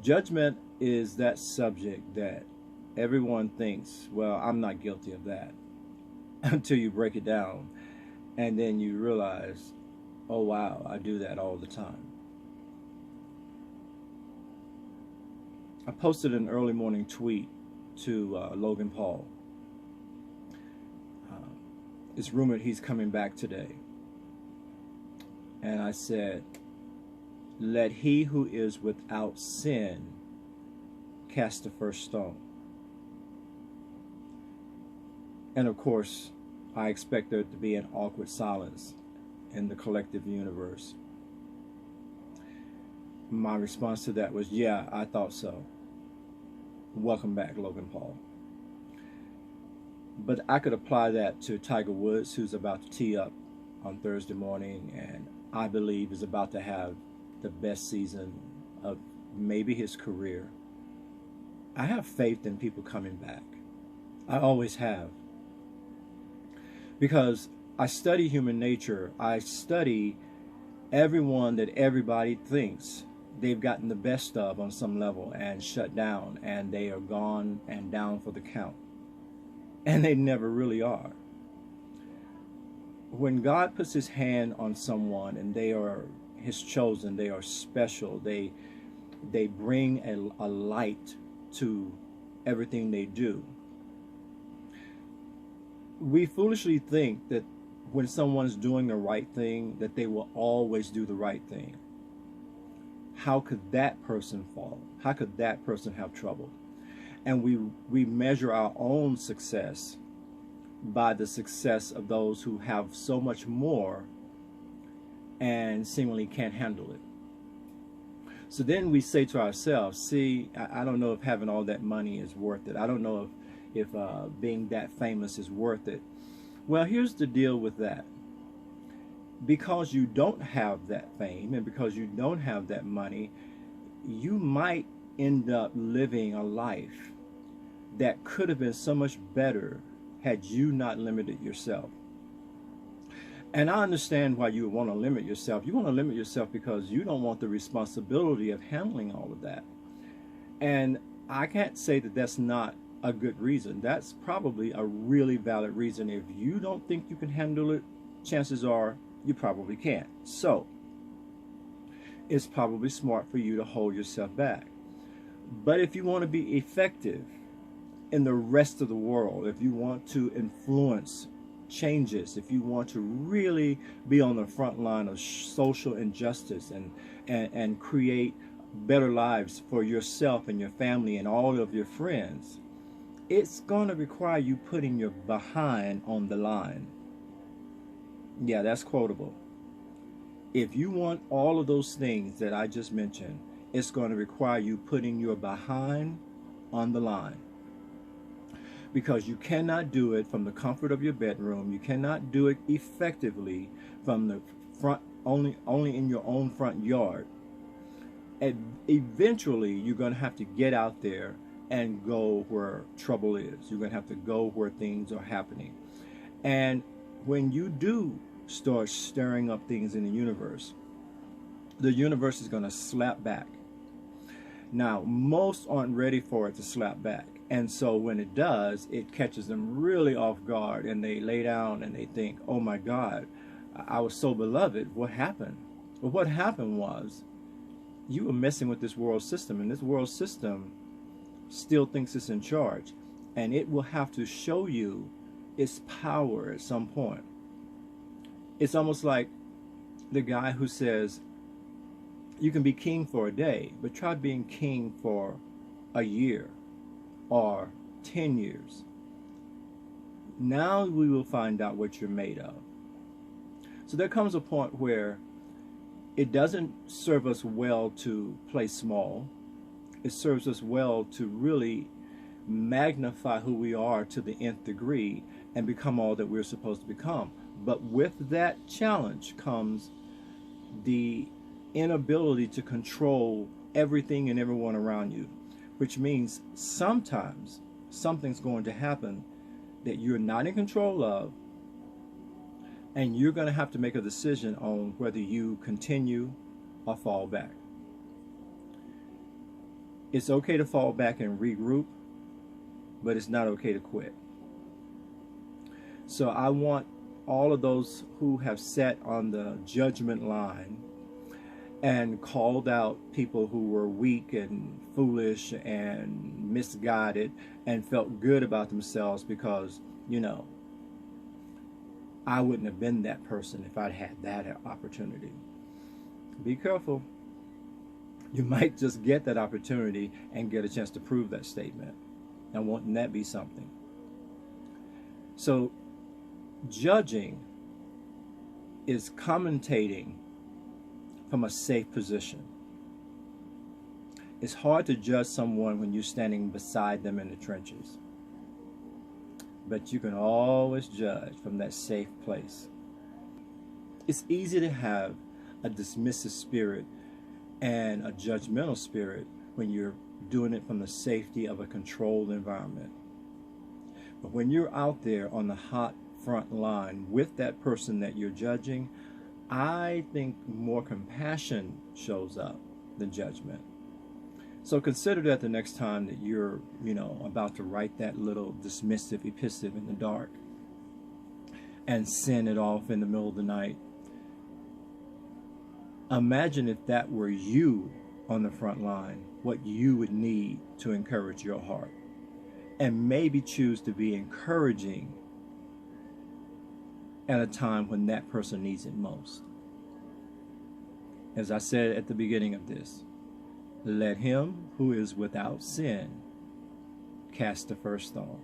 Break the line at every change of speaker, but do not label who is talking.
Judgment is that subject that everyone thinks, well, I'm not guilty of that, until you break it down. And then you realize, oh, wow, I do that all the time. I posted an early morning tweet to Logan Paul. Uh, it's rumored he's coming back today. And I said, let he who is without sin cast the first stone. And of course, I expect there to be an awkward silence in the collective universe. My response to that was, yeah, I thought so. Welcome back, Logan Paul. But I could apply that to Tiger Woods, who's about to tee up on Thursday morning, and I believe is about to have the best season of maybe his career. I have faith in people coming back. I always have. Because I study human nature. I study everyone that everybody thinks they've gotten the best of on some level and shut down, and they are gone and down for the count. And they never really are. When God puts his hand on someone and they are his chosen, they are special, they bring a light to everything they do. We foolishly think that when someone's doing the right thing, that they will always do the right thing. How could that person fall? How could that person have trouble? And we measure our own success by the success of those who have so much more and seemingly can't handle it. So then we say to ourselves, see, I don't know if having all that money is worth it. I don't know if being that famous is worth it. Well, here's the deal with that. Because you don't have that fame and because you don't have that money, you might end up living a life that could have been so much better had you not limited yourself. And I understand why you would want to limit yourself. You want to limit yourself because you don't want the responsibility of handling all of that. And I can't say that that's not a good reason. That's probably a really valid reason. If you don't think you can handle it, chances are you probably can't. So it's probably smart for you to hold yourself back. But if you want to be effective in the rest of the world, if you want to influence changes, if you want to really be on the front line of social injustice and create better lives for yourself and your family and all of your friends, it's going to require you putting your behind on the line. Yeah, that's quotable. If you want all of those things that I just mentioned, it's going to require you putting your behind on the line. Because you cannot do it from the comfort of your bedroom. You cannot do it effectively from the front, only in your own front yard. And eventually, you're going to have to get out there and go where trouble is. You're going to have to go where things are happening. And when you do start stirring up things in the universe is going to slap back. Now, most aren't ready for it to slap back. And so when it does, it catches them really off guard, and they lay down and they think, oh my God, I was so beloved. What happened? Well, what happened was you were messing with this world system, and this world system still thinks it's in charge, and it will have to show you its power at some point. It's almost like the guy who says, you can be king for a day, but try being king for a year or 10 years. Now we will find out what you're made of. So there comes a point where it doesn't serve us well to play small. It serves us well to really magnify who we are to the nth degree and become all that we're supposed to become. But with that challenge comes the inability to control everything and everyone around you, which means sometimes something's going to happen that you're not in control of, and you're going to have to make a decision on whether you continue or fall back. It's okay to fall back and regroup, but it's not okay to quit. So I want all of those who have sat on the judgment line and called out people who were weak and foolish and misguided and felt good about themselves because, you know, I wouldn't have been that person if I'd had that opportunity. Be careful. You might just get that opportunity and get a chance to prove that statement. And wouldn't that be something? So, judging is commentating from a safe position. It's hard to judge someone when you're standing beside them in the trenches. But you can always judge from that safe place. It's easy to have a dismissive spirit and a judgmental spirit when you're doing it from the safety of a controlled environment. But when you're out there on the hot front line with that person that you're judging, I think more compassion shows up than judgment. So consider that the next time that you're, about to write that little dismissive epistle in the dark and send it off in the middle of the night. Imagine if that were you on the front line, what you would need to encourage your heart. And maybe choose to be encouraging at a time when that person needs it most. As I said at the beginning of this, let him who is without sin cast the first stone.